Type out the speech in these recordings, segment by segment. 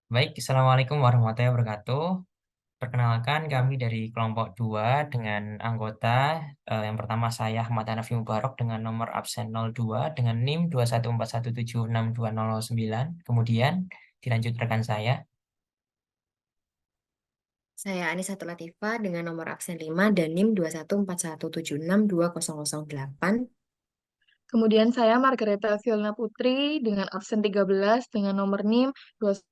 Baik, Assalamualaikum warahmatullahi wabarakatuh. Perkenalkan kami dari kelompok 2 dengan anggota yang pertama saya Ahmad Hanafi Mubarok dengan nomor absen 02 dengan NIM 21417662009. Kemudian dilanjut rekan saya. Saya Anissatul Latifah dengan nomor absen 5 dan NIM 21417662008. Kemudian saya Margareta Fiolna Putri dengan absen 13 dengan nomor NIM 2140.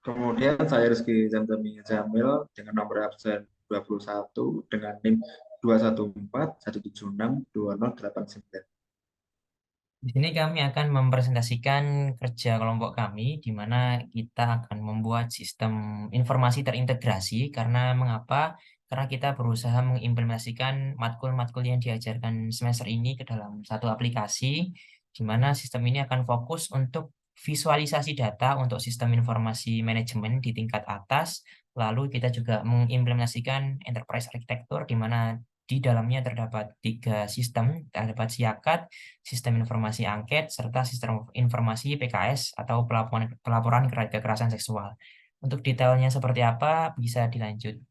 Kemudian saya Rizky Zamzami Jamil dengan nomor absen 21 dengan NIM 2141761762089. Di sini kami akan mempresentasikan kerja kelompok kami, di mana kita akan membuat sistem informasi terintegrasi. Karena mengapa? Karena kita berusaha mengimplementasikan matkul-matkul yang diajarkan semester ini ke dalam satu aplikasi, di mana sistem ini akan fokus untuk visualisasi data untuk sistem informasi manajemen di tingkat atas. Lalu kita juga mengimplementasikan enterprise architecture, di mana di dalamnya terdapat 3 sistem, terdapat SIAKAT, sistem informasi angket, serta sistem informasi PKS atau pelaporan kekerasan seksual. Untuk detailnya seperti apa bisa dilanjut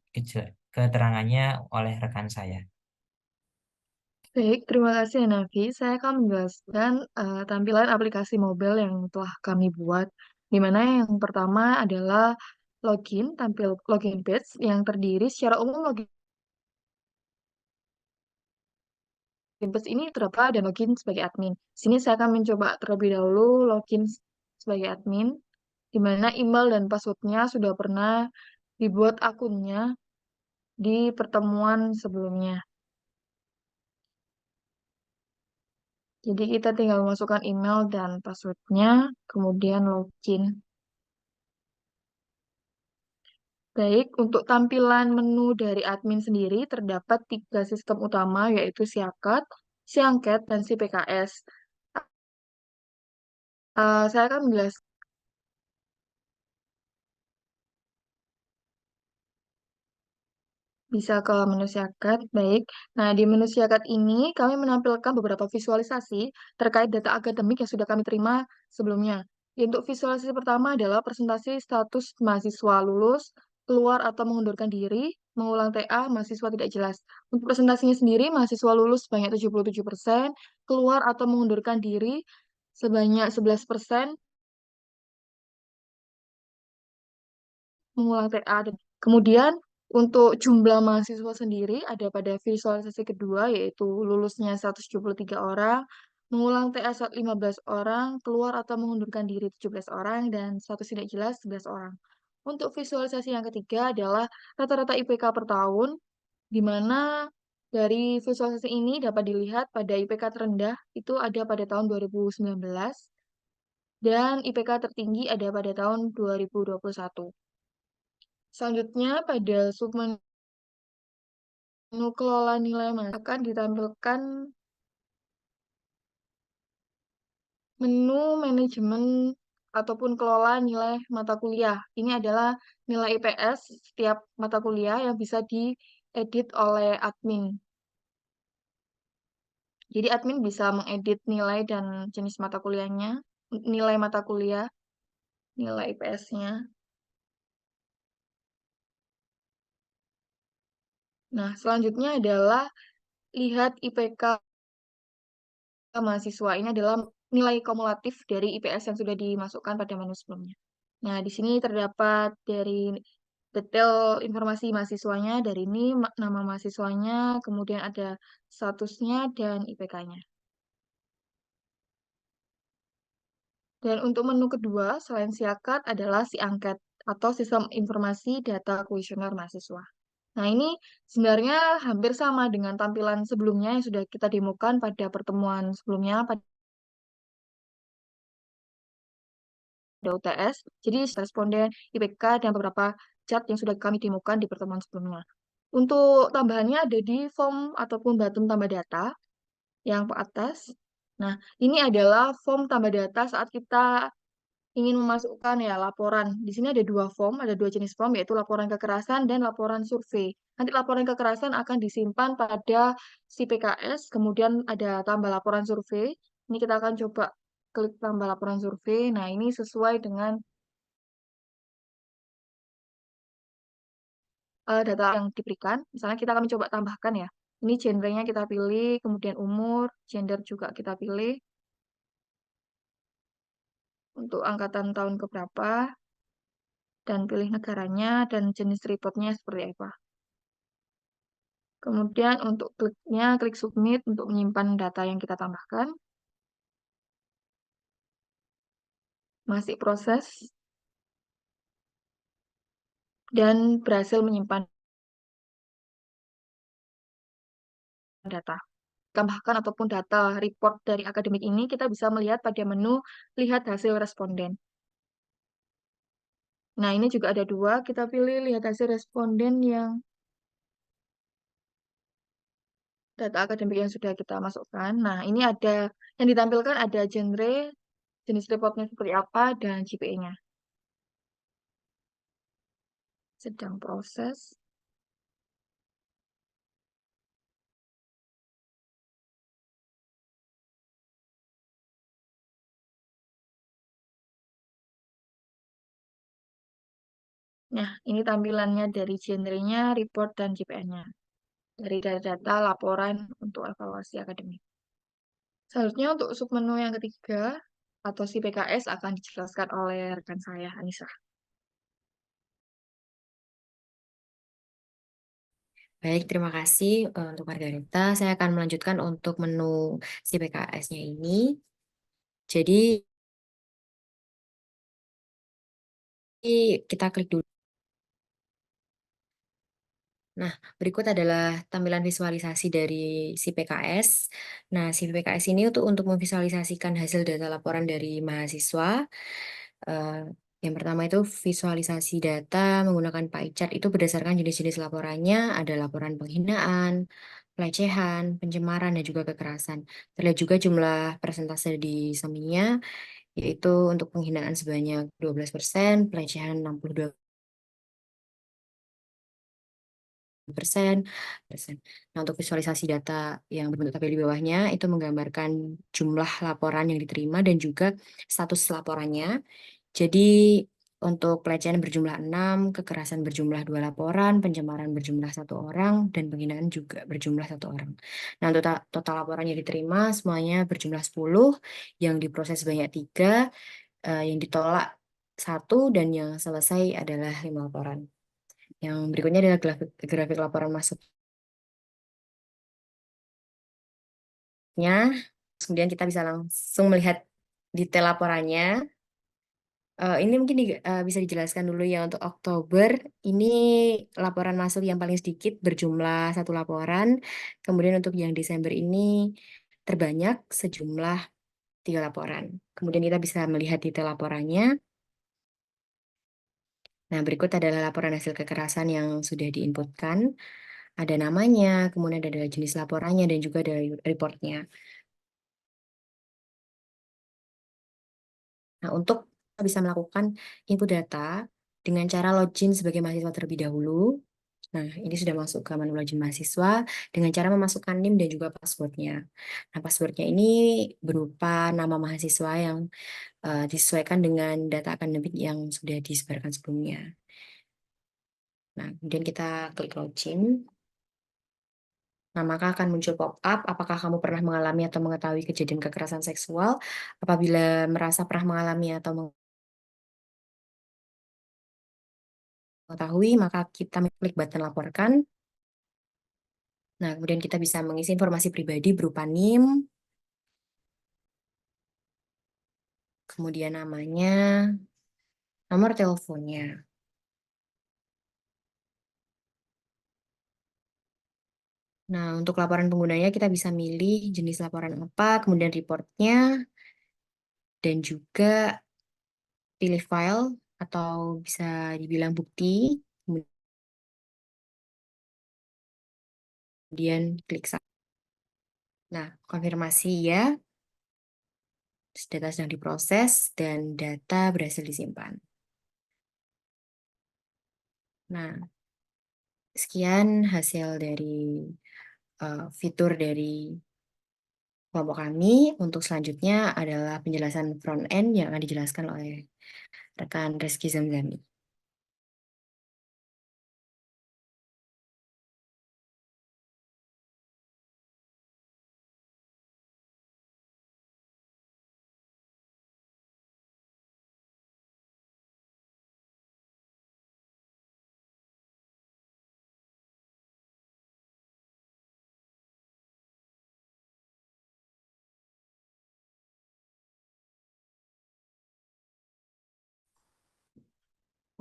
keterangannya oleh rekan saya. Baik, terima kasih Nafi. Saya akan menjelaskan tampilan aplikasi mobile yang telah kami buat, di mana yang pertama adalah login, tampil login page yang terdiri secara umum login page ini terdapat dan login sebagai admin. Sini saya akan mencoba terlebih dahulu login sebagai admin, di mana email dan passwordnya sudah pernah dibuat akunnya di pertemuan sebelumnya. Jadi kita tinggal masukkan email dan passwordnya, kemudian login. Baik, untuk tampilan menu dari admin sendiri terdapat 3 sistem utama, yaitu SIAKAT, SIANKET, dan SIPKS. Saya akan menjelaskan. Bisa ke menu Siakat, baik. Nah, di menu Siakat ini kami menampilkan beberapa visualisasi terkait data akademik yang sudah kami terima sebelumnya. Untuk visualisasi pertama adalah presentasi status mahasiswa lulus, keluar atau mengundurkan diri, mengulang TA, mahasiswa tidak jelas. Untuk presentasinya sendiri, mahasiswa lulus sebanyak 77%, keluar atau mengundurkan diri sebanyak 11%, mengulang TA. Kemudian untuk jumlah mahasiswa sendiri ada pada visualisasi kedua, yaitu lulusnya 173 orang, mengulang TA 15 orang, keluar atau mengundurkan diri 17 orang, dan status tidak jelas 11 orang. Untuk visualisasi yang ketiga adalah rata-rata IPK per tahun, di mana dari visualisasi ini dapat dilihat pada IPK terendah itu ada pada tahun 2019, dan IPK tertinggi ada pada tahun 2021. Selanjutnya, pada submenu kelola nilai akan ditampilkan menu manajemen ataupun kelola nilai mata kuliah. Ini adalah nilai IPS setiap mata kuliah yang bisa diedit oleh admin. Jadi admin bisa mengedit nilai dan jenis mata kuliahnya, nilai mata kuliah, nilai IPS-nya. Nah, selanjutnya adalah lihat IPK mahasiswa. Ini adalah nilai kumulatif dari IPS yang sudah dimasukkan pada menu sebelumnya. Nah, di sini terdapat dari detail informasi mahasiswanya, dari ini nama mahasiswanya, kemudian ada statusnya dan IPK-nya. Dan untuk menu kedua, selain SIAKAT adalah SIANKET atau Sistem Informasi Data Kuesioner Mahasiswa. Nah, ini sebenarnya hampir sama dengan tampilan sebelumnya yang sudah kita demokan pada pertemuan sebelumnya, pada UTS. Jadi, responden, IPK, dan beberapa chat yang sudah kami demokan di pertemuan sebelumnya. Untuk tambahannya ada di form ataupun button tambah data yang ke atas. Nah, ini adalah form tambah data saat kita ingin memasukkan ya laporan. Di sini ada 2 form, ada 2 jenis form, yaitu laporan kekerasan dan laporan survei. Nanti laporan kekerasan akan disimpan pada si PKS, kemudian ada tambah laporan survei. Ini kita akan coba klik tambah laporan survei. Nah, ini sesuai dengan data yang diberikan. Misalnya kita akan coba tambahkan ya. Ini genrenya kita pilih, kemudian umur, gender juga kita pilih. Untuk angkatan tahun keberapa, dan pilih negaranya, dan jenis reportnya seperti apa. Kemudian untuk kliknya, klik submit untuk menyimpan data yang kita tambahkan. Masih proses, dan berhasil menyimpan data. Tambahkan ataupun data report dari akademik ini, kita bisa melihat pada menu lihat hasil responden. Nah, ini juga ada dua, kita pilih lihat hasil responden yang data akademik yang sudah kita masukkan. Nah, ini ada yang ditampilkan ada genre, jenis reportnya seperti apa, dan GPA-nya. Sedang proses. Nah, ini tampilannya dari genrenya, report, dan GPA-nya. Dari data laporan untuk evaluasi akademik. Seharusnya untuk submenu yang ketiga, atau si PKS akan dijelaskan oleh rekan saya, Anissa. Baik, terima kasih untuk Margarita. Saya akan melanjutkan untuk menu si PKS-nya ini. Jadi kita klik dulu. Nah, berikut adalah tampilan visualisasi dari si PKS. Nah, si PKS ini untuk memvisualisasikan hasil data laporan dari mahasiswa. Eh, yang pertama itu visualisasi data menggunakan pie chart itu berdasarkan jenis-jenis laporannya. Ada laporan penghinaan, pelecehan, pencemaran, dan juga kekerasan. Terlihat juga jumlah persentase di sampingnya, yaitu untuk penghinaan sebanyak 12%, pelecehan 62%. Nah, untuk visualisasi data yang berbentuk tabel di bawahnya itu menggambarkan jumlah laporan yang diterima dan juga status laporannya. Jadi untuk pelecehan berjumlah 6, kekerasan berjumlah 2 laporan, pencemaran berjumlah 1 orang, dan penghinaan juga berjumlah 1 orang. Nah, untuk total laporan yang diterima semuanya berjumlah 10, yang diproses banyak 3, yang ditolak 1, dan yang selesai adalah 5 laporan. Yang berikutnya adalah grafik laporan masuknya. Kemudian kita bisa langsung melihat detail laporannya. Ini mungkin bisa dijelaskan dulu ya untuk Oktober. Ini laporan masuk yang paling sedikit berjumlah 1 laporan. Kemudian untuk yang Desember ini terbanyak sejumlah 3 laporan. Kemudian kita bisa melihat detail laporannya. Nah, berikut adalah laporan hasil kekerasan yang sudah diinputkan. Ada namanya, kemudian ada jenis laporannya, dan juga ada reportnya. Nah, untuk bisa melakukan input data dengan cara login sebagai mahasiswa terlebih dahulu. Nah, ini sudah masuk ke menu login mahasiswa dengan cara memasukkan NIM dan juga passwordnya. Nah, passwordnya ini berupa nama mahasiswa yang disesuaikan dengan data akademik yang sudah disebarkan sebelumnya. Nah, kemudian kita klik login. Nah, maka akan muncul pop-up, apakah kamu pernah mengalami atau mengetahui kejadian kekerasan seksual? Apabila merasa pernah mengalami atau mengetahui, maka kita klik button laporkan. Nah, kemudian kita bisa mengisi informasi pribadi berupa NIM, kemudian namanya, nomor teleponnya. Nah, untuk laporan penggunanya kita bisa milih jenis laporan apa, kemudian reportnya, dan juga pilih file atau bisa dibilang bukti, kemudian klik submit. Nah, konfirmasi ya, data sedang diproses dan data berhasil disimpan. Nah, sekian hasil dari fitur dari kelompok kami. Untuk selanjutnya adalah penjelasan front end yang akan dijelaskan oleh rekan Reski Zamzami.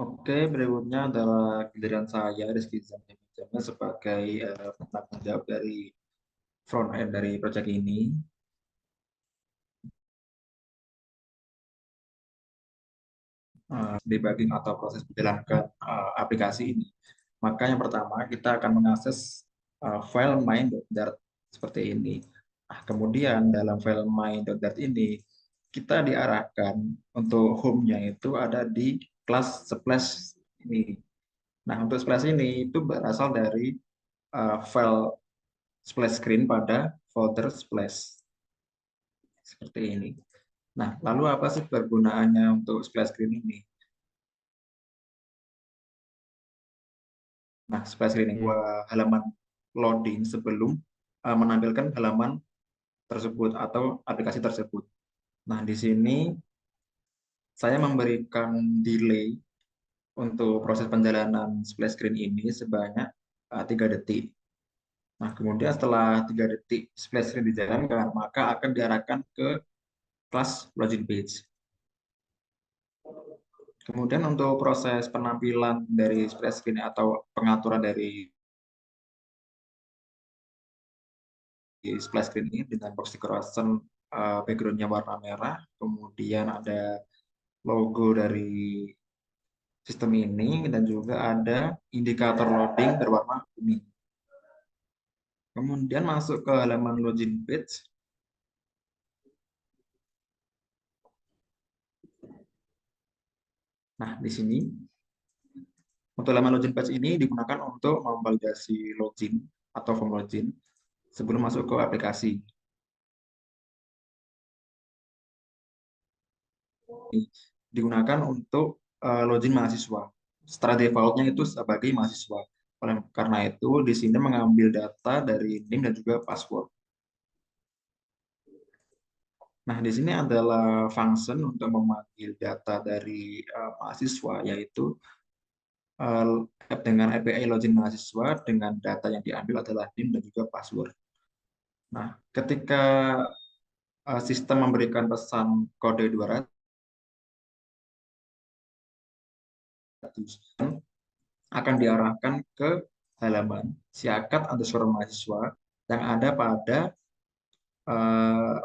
Oke, berikutnya adalah giliran saya, Rizky Zamzami sebagai penanggung jawab dari front end dari proyek ini. Debugging atau proses menjalankan aplikasi ini. Maka yang pertama kita akan mengakses file main.dart seperti ini. Nah, kemudian dalam file main.dart ini kita diarahkan untuk home-nya itu ada di kelas splash ini. Nah, untuk splash ini itu berasal dari file splash screen pada folder splash seperti ini. Nah, lalu apa sih kegunaannya untuk splash screen ini? Nah, splash screen ini halaman loading sebelum menampilkan halaman tersebut atau aplikasi tersebut. Nah, di sini saya memberikan delay untuk proses penjalanan splash screen ini sebanyak 3 detik. Nah, kemudian setelah 3 detik splash screen dijalankan, maka akan diarahkan ke kelas login page. Kemudian untuk proses penampilan dari splash screen atau pengaturan dari splash screen ini dengan box decoration backgroundnya warna merah, kemudian ada logo dari sistem ini dan juga ada indikator loading berwarna kuning. Kemudian masuk ke halaman login page. Nah, di sini untuk halaman login page ini digunakan untuk memvalidasi login atau form login sebelum masuk ke aplikasi. Digunakan untuk login mahasiswa. Secara defaultnya itu sebagai mahasiswa. Karena itu di sini mengambil data dari NIM dan juga password. Nah, di sini adalah function untuk memanggil data dari mahasiswa, yaitu dengan API login mahasiswa dengan data yang diambil adalah NIM dan juga password. Nah, ketika sistem memberikan pesan kode 200 akan diarahkan ke halaman siakat_mahasiswa yang ada pada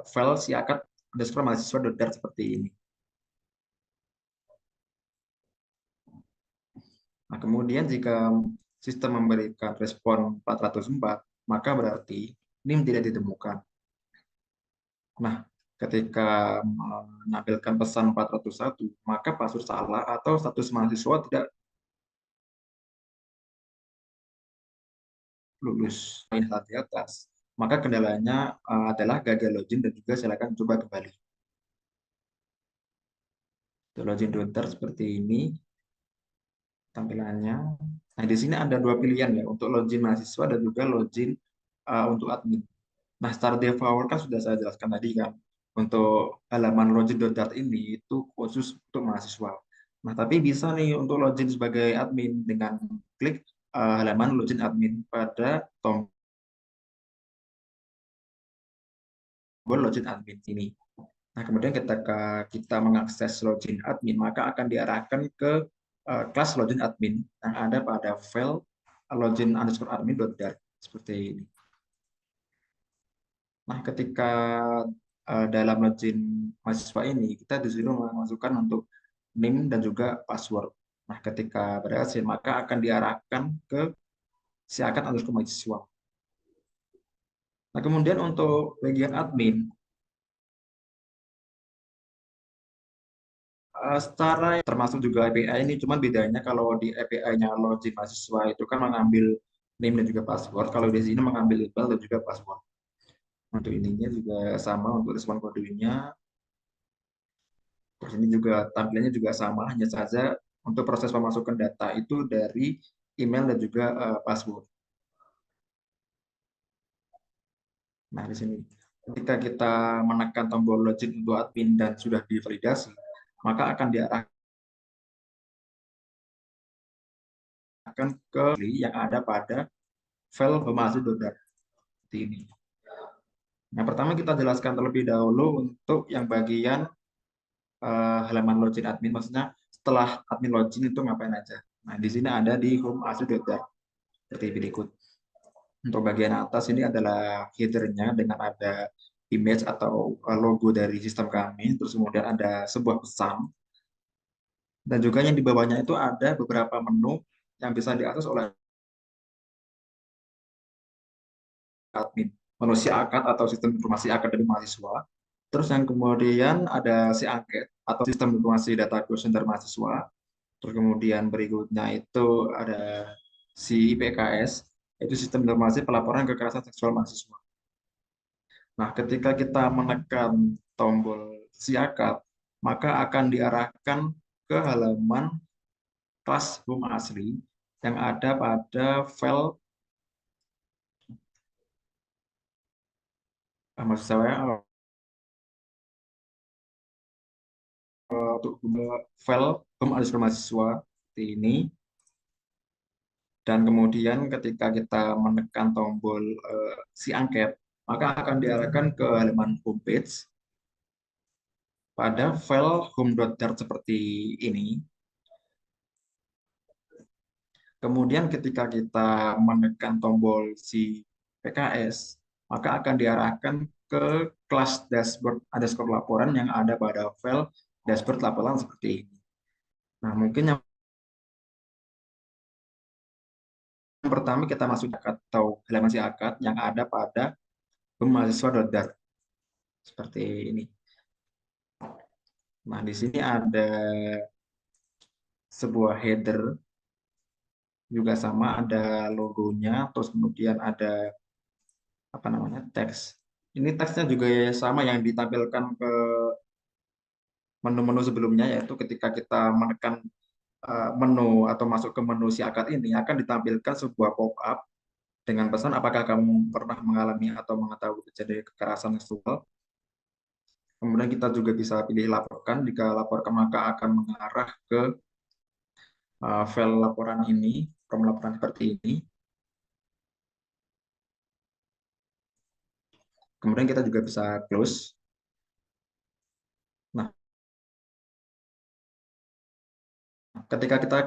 file siakat_mahasiswa.dart seperti ini. Nah, kemudian jika sistem memberikan respon 404, maka berarti NIM tidak ditemukan. Nah, ketika menampilkan pesan 401, maka password salah atau status mahasiswa tidak lulus. Di atas, maka kendalanya adalah gagal login dan juga silakan coba kembali. Login router seperti ini tampilannya. Nah, di sini ada dua pilihan ya, untuk login mahasiswa dan juga login untuk admin. Nah, secara default kan sudah saya jelaskan tadi kan, untuk halaman login.dart ini itu khusus untuk mahasiswa. Nah, tapi bisa nih untuk login sebagai admin dengan klik halaman login admin pada tombol login admin ini. Nah, kemudian ketika kita mengakses login admin, maka akan diarahkan ke kelas login admin yang ada pada file login_admin.dart seperti ini. Nah, ketika dalam login mahasiswa ini, kita disuruh memasukkan untuk NIM dan juga password. Nah, ketika berhasil, maka akan diarahkan ke siakat_mahasiswa. Nah, kemudian untuk bagian admin, secara termasuk juga API ini, cuma bedanya kalau di API-nya login mahasiswa itu kan mengambil NIM dan juga password, kalau di sini mengambil email dan juga password. Untuk ininya juga sama untuk respon kodenya. Terus ini juga tampilannya juga sama, hanya saja untuk proses pemasukan data itu dari email dan juga password. Nah, di sini ketika kita menekan tombol login untuk admin dan sudah divalidasi, maka akan diarahkan ke yang ada pada file pemasukan seperti ini. Nah, pertama kita jelaskan terlebih dahulu untuk yang bagian halaman login admin, maksudnya setelah admin login itu ngapain aja. Nah, di sini ada di home asu.dar seperti berikut. Untuk bagian atas ini adalah header-nya dengan ada image atau logo dari sistem kami, terus kemudian ada sebuah pesan, dan juga yang di bawahnya itu ada beberapa menu yang bisa diakses oleh admin. Menu si akad atau sistem informasi akademik mahasiswa. Terus yang kemudian ada si angket atau sistem informasi data center mahasiswa. Terus kemudian berikutnya itu ada si IPKS, yaitu sistem informasi pelaporan kekerasan seksual mahasiswa. Nah, ketika kita menekan tombol siakat, maka akan diarahkan ke halaman classroom asli yang ada pada file maksud saya untuk file home underscore mahasiswa seperti ini. Dan kemudian ketika kita menekan tombol si angket, maka akan diarahkan ke halaman homepage pada file home.dart seperti ini. Kemudian ketika kita menekan tombol si PKS, maka akan diarahkan ke kelas dashboard underscore laporan yang ada pada file dashboard laporan seperti ini. Nah, mungkin yang pertama kita masuk atau halaman si akad yang ada pada mahasiswa.dart seperti ini. Nah, di sini ada sebuah header juga sama, ada logonya, terus kemudian ada apa namanya teks. Ini teksnya juga sama yang ditampilkan ke menu-menu sebelumnya, yaitu ketika kita menekan menu atau masuk ke menu si akad ini akan ditampilkan sebuah pop-up dengan pesan apakah kamu pernah mengalami atau mengetahui kejadian kekerasan seksual. Kemudian kita juga bisa pilih laporkan. Jika laporkan maka akan mengarah ke file laporan ini, form laporan seperti ini. Kemudian kita juga bisa close. Nah, ketika kita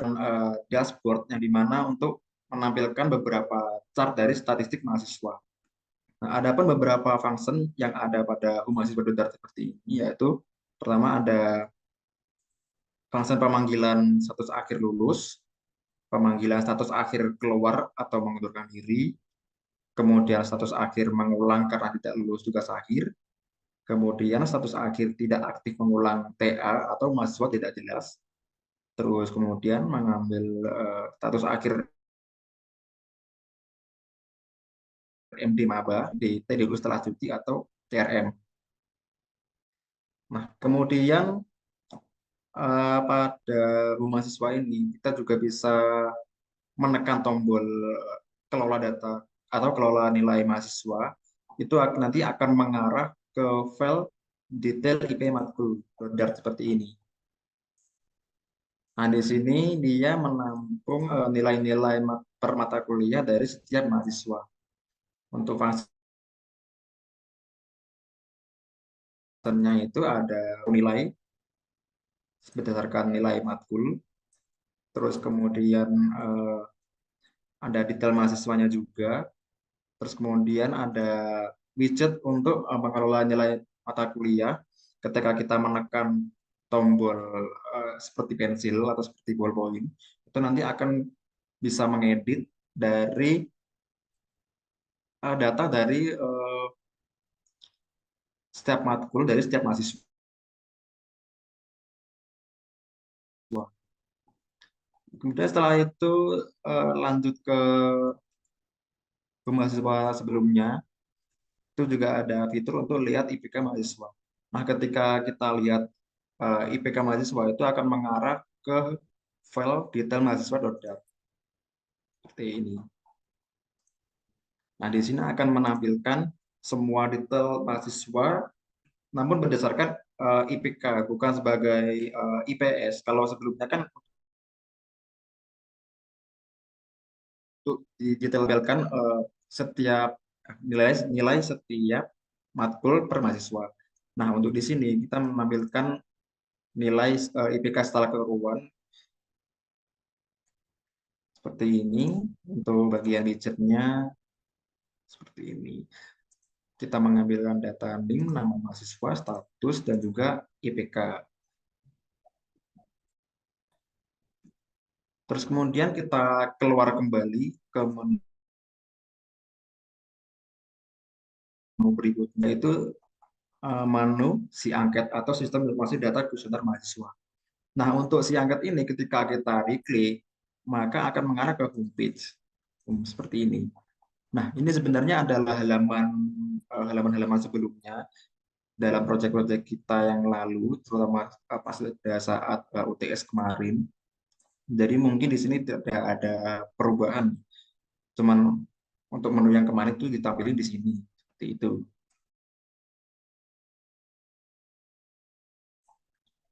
dashboard yang dimana untuk menampilkan beberapa chart dari statistik mahasiswa. Nah, ada pun beberapa function yang ada pada mahasiswa.dart seperti ini, yaitu pertama ada function pemanggilan status akhir lulus, pemanggilan status akhir keluar atau mengundurkan diri, kemudian status akhir mengulang karena tidak lulus tugas akhir, kemudian status akhir tidak aktif mengulang TA atau mahasiswa tidak jelas, terus kemudian mengambil status akhir MD Maba di TDU setelah cuti atau TRM. Nah, kemudian pada mahasiswa ini kita juga bisa menekan tombol kelola data atau kelola nilai mahasiswa, itu nanti akan mengarah ke file detail IP matkul .dart seperti ini. Nah, di sini dia menampung nilai-nilai per mata kuliah dari setiap mahasiswa. Untuk fungsinya itu ada nilai berdasarkan nilai matkul, terus kemudian ada detail mahasiswanya juga, terus kemudian ada widget untuk mengelola nilai mata kuliah. Ketika kita menekan tombol seperti pensil atau seperti ballpoint, itu nanti akan bisa mengedit dari data dari setiap matkul dari setiap mahasiswa. Kemudian setelah itu lanjut ke mahasiswa sebelumnya, itu juga ada fitur untuk lihat IPK mahasiswa. Nah, ketika kita lihat IPK mahasiswa itu akan mengarah ke file detail mahasiswa.dat seperti ini. Nah, di sini akan menampilkan semua detail mahasiswa, namun berdasarkan IPK, bukan sebagai IPS. Kalau sebelumnya kan untuk didetailkan setiap nilai setiap matkul per mahasiswa. Nah, untuk di sini kita menampilkan nilai IPK setelah keseluruhan seperti ini. Untuk bagian widgetnya seperti ini. Kita mengambilkan data NIM, nama mahasiswa, status, dan juga IPK. Terus kemudian kita keluar kembali ke menu berikutnya, itu menu si angket atau sistem informasi data kuesioner mahasiswa. Nah, untuk si angket ini ketika kita diklik, maka akan mengarah ke homepage seperti ini. Nah, ini sebenarnya adalah halaman-halaman sebelumnya dalam proyek-proyek kita yang lalu, terutama pas pada saat UTS kemarin. Jadi mungkin di sini tidak ada perubahan, cuman untuk menu yang kemarin itu ditampilkan di sini seperti itu.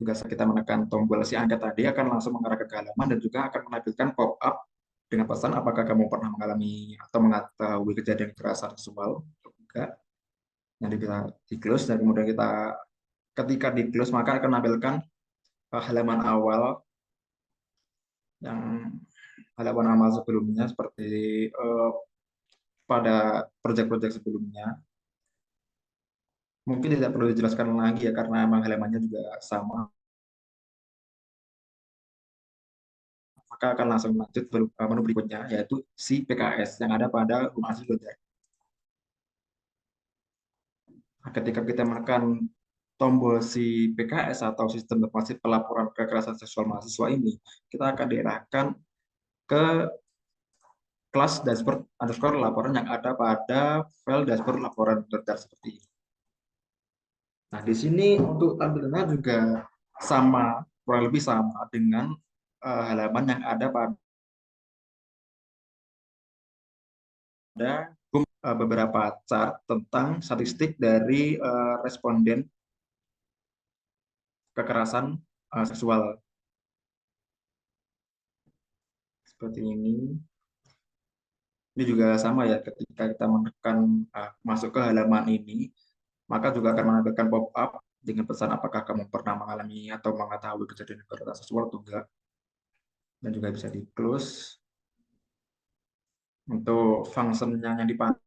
Juga kita menekan tombol si angket tadi akan langsung mengarah ke halaman dan juga akan menampilkan pop-up dengan pesan apakah kamu pernah mengalami atau mengetahui kejadian kekerasan seksual atau enggak. Nanti bisa di close dan kemudian kita ketika di close maka akan menampilkan halaman awal yang halaman awal sebelumnya seperti pada proyek-proyek sebelumnya. Mungkin tidak perlu dijelaskan lagi ya karena memang halamannya juga sama. Maka akan langsung lanjut menu berikutnya yaitu si PKS yang ada pada mahasiswa. Nah, ketika kita menekan tombol si PKS atau sistem informasi pelaporan kekerasan seksual mahasiswa ini, kita akan diarahkan ke kelas dashboard underscore laporan yang ada pada file dashboard laporan terdaftar seperti ini. Nah, di sini untuk tampilannya juga sama, kurang lebih sama dengan halaman yang ada pada beberapa chart tentang statistik dari responden kekerasan seksual. Seperti ini. Ini juga sama ya, ketika kita menekan masuk ke halaman ini, maka juga akan menampilkan pop-up dengan pesan apakah kamu pernah mengalami atau mengetahui kejadian kekerasan seksual atau enggak. Dan juga bisa di close. Untuk fungsinya yang dipanggil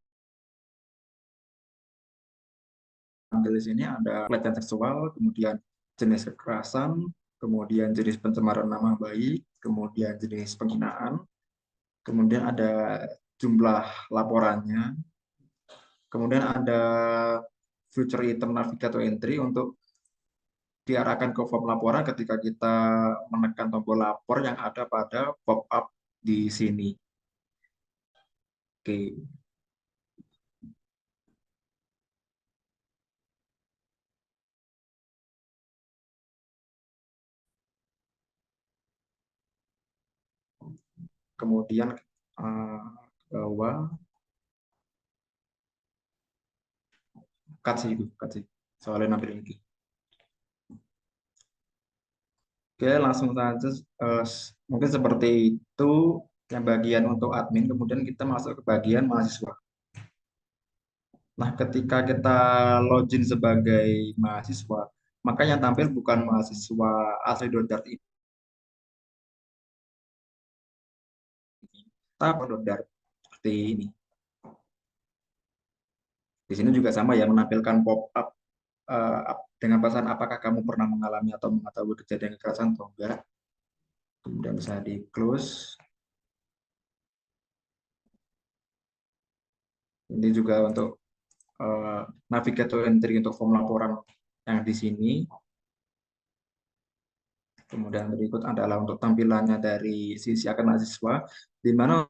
di sini ada pelecehan seksual, kemudian jenis kekerasan, kemudian jenis pencemaran nama baik, kemudian jenis penghinaan, kemudian ada jumlah laporannya, kemudian ada future item navigator entry untuk diarahkan ke form laporan ketika kita menekan tombol lapor yang ada pada pop-up di sini. Oke. Kemudian ke bawah cut sih, soalnya nampil lagi. Oke, langsung saja mungkin seperti itu yang bagian untuk admin, kemudian kita masuk ke bagian mahasiswa. Nah, ketika kita login sebagai mahasiswa, maka yang tampil bukan mahasiswa asli Dodart ini, tapi Dodart seperti ini. Di sini juga sama ya, menampilkan pop-up dengan pesan apakah kamu pernah mengalami atau mengetahui kejadian kekerasan atau enggak. Kemudian bisa di close. Ini juga untuk navigator entry untuk form laporan yang di sini. Kemudian berikut adalah untuk tampilannya dari sisi akan mahasiswa, di mana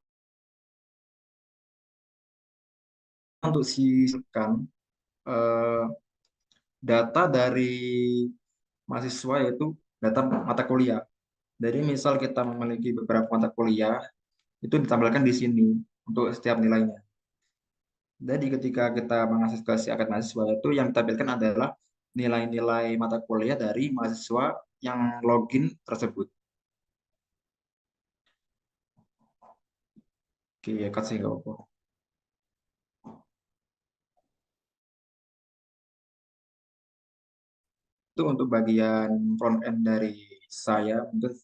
untuk silakan eh, data dari mahasiswa, yaitu data mata kuliah. Jadi misal kita memiliki beberapa mata kuliah, itu ditampilkan di sini untuk setiap nilainya. Jadi ketika kita mengakses ke si akad mahasiswa, itu yang ditampilkan adalah nilai-nilai mata kuliah dari mahasiswa yang login tersebut. Oke, ya kasih nggak apa. Itu untuk bagian front end dari saya. Mungkin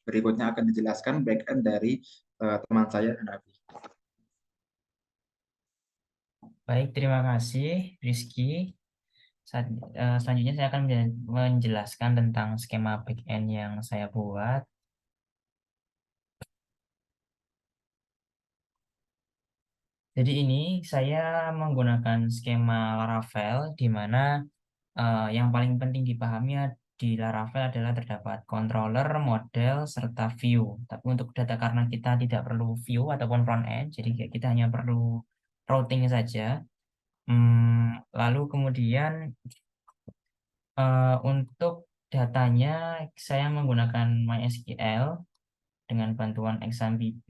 berikutnya akan dijelaskan back end dari teman saya, Hanafi. Baik, terima kasih Rizky. Selanjutnya saya akan menjelaskan tentang skema backend yang saya buat. Jadi ini saya menggunakan skema Laravel, di mana yang paling penting dipahami di Laravel adalah terdapat controller, model, serta view. Tapi untuk data, karena kita tidak perlu view ataupun front end, jadi kita hanya perlu routing saja. Lalu kemudian untuk datanya saya menggunakan MySQL dengan bantuan XAMPP.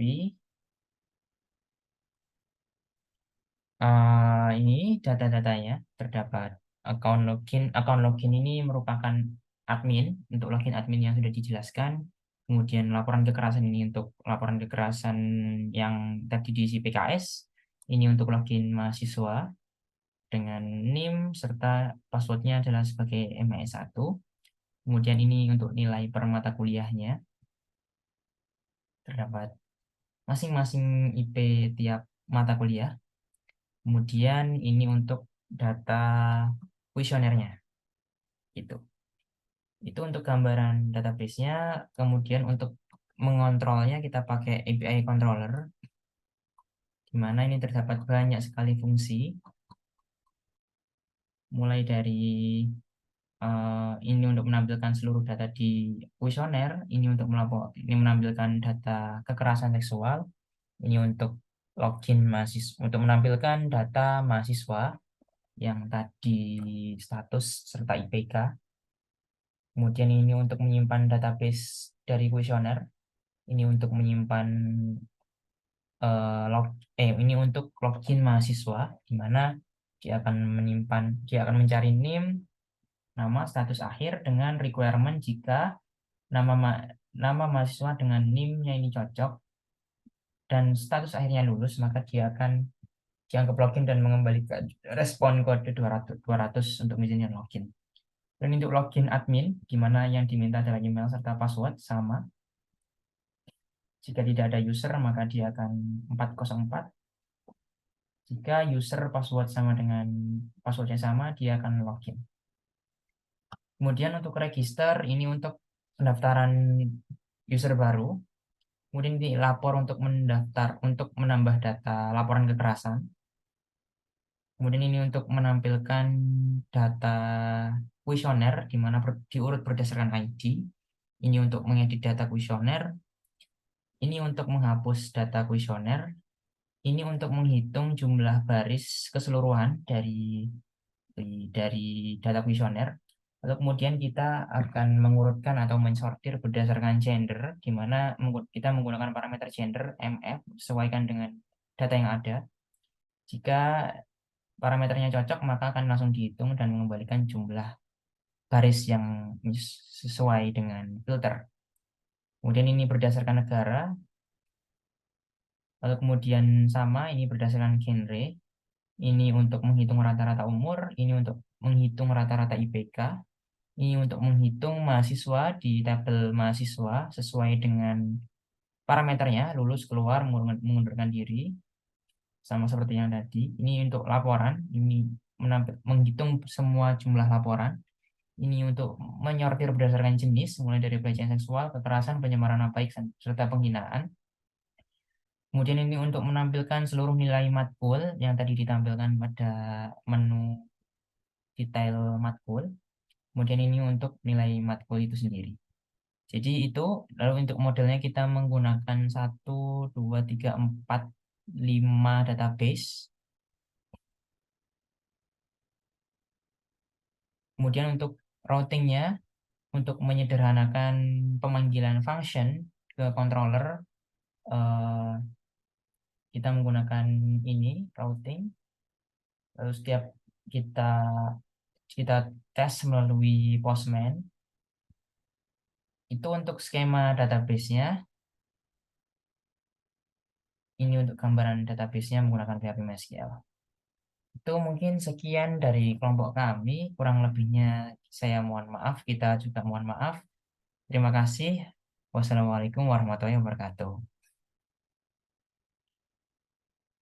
Ini data-datanya terdapat account login ini merupakan admin, untuk login admin yang sudah dijelaskan. Kemudian laporan kekerasan ini untuk laporan kekerasan yang tadi diisi PKS. Ini untuk login mahasiswa dengan NIM serta passwordnya adalah sebagai MIS1. Kemudian ini untuk nilai per mata kuliahnya, terdapat masing-masing IP tiap mata kuliah. Kemudian ini untuk data kuesionernya. Itu untuk gambaran database-nya. Kemudian untuk mengontrolnya kita pakai API controller, di mana ini terdapat banyak sekali fungsi, mulai dari ini untuk menampilkan seluruh data di kuesioner, ini untuk ini menampilkan data kekerasan seksual, ini untuk login mahasiswa, untuk menampilkan data mahasiswa yang tadi status serta IPK. Kemudian ini untuk menyimpan database dari kuesioner, ini untuk menyimpan ini untuk login mahasiswa, di mana dia akan mencari NIM, nama, status akhir dengan requirement jika nama mahasiswa dengan NIM-nya ini cocok dan status akhirnya lulus, maka dia akan dianggap login dan mengembalikan respon kode 200 untuk izinkan login. Dan untuk login admin, di mana yang diminta adalah email serta password sama. Jika tidak ada user, maka dia akan 404. Jika user password sama dengan passwordnya sama, dia akan login. Kemudian untuk register, ini untuk pendaftaran user baru. Kemudian ini lapor untuk untuk menambah data laporan kekerasan. Kemudian ini untuk menampilkan data kuesioner, di mana diurut berdasarkan ID. Ini untuk mengedit data kuesioner. Ini untuk menghapus data kuesioner. Ini untuk menghitung jumlah baris keseluruhan dari data kuesioner. Lalu kemudian kita akan mengurutkan atau mensortir berdasarkan gender, di mana kita menggunakan parameter gender MF sesuaikan dengan data yang ada. Jika parameternya cocok, maka akan langsung dihitung dan mengembalikan jumlah baris yang sesuai dengan filter. Kemudian ini berdasarkan negara. Lalu kemudian sama, ini berdasarkan genre. Ini untuk menghitung rata-rata umur, ini untuk menghitung rata-rata IPK, ini untuk menghitung mahasiswa di tabel mahasiswa sesuai dengan parameternya, lulus, keluar, mengundurkan diri, sama seperti yang tadi. Ini untuk laporan, ini menghitung semua jumlah laporan. Ini untuk menyortir berdasarkan jenis, mulai dari pelecehan seksual, kekerasan, pencemaran nama baik, serta penghinaan. Kemudian ini untuk menampilkan seluruh nilai matkul yang tadi ditampilkan pada menu detail matkul. Kemudian ini untuk nilai matkul itu sendiri. Jadi itu, lalu untuk modelnya kita menggunakan 1, 2, 3, 4, 5 database. Kemudian untuk routingnya, untuk menyederhanakan pemanggilan function ke controller, eh, kita menggunakan ini routing. Lalu setiap kita kita tes melalui Postman. Itu untuk skema database-nya. Ini untuk gambaran database-nya menggunakan PHP MySQL. Itu mungkin sekian dari kelompok kami. Kurang lebihnya saya mohon maaf, kita juga mohon maaf. Terima kasih. Wassalamualaikum warahmatullahi wabarakatuh.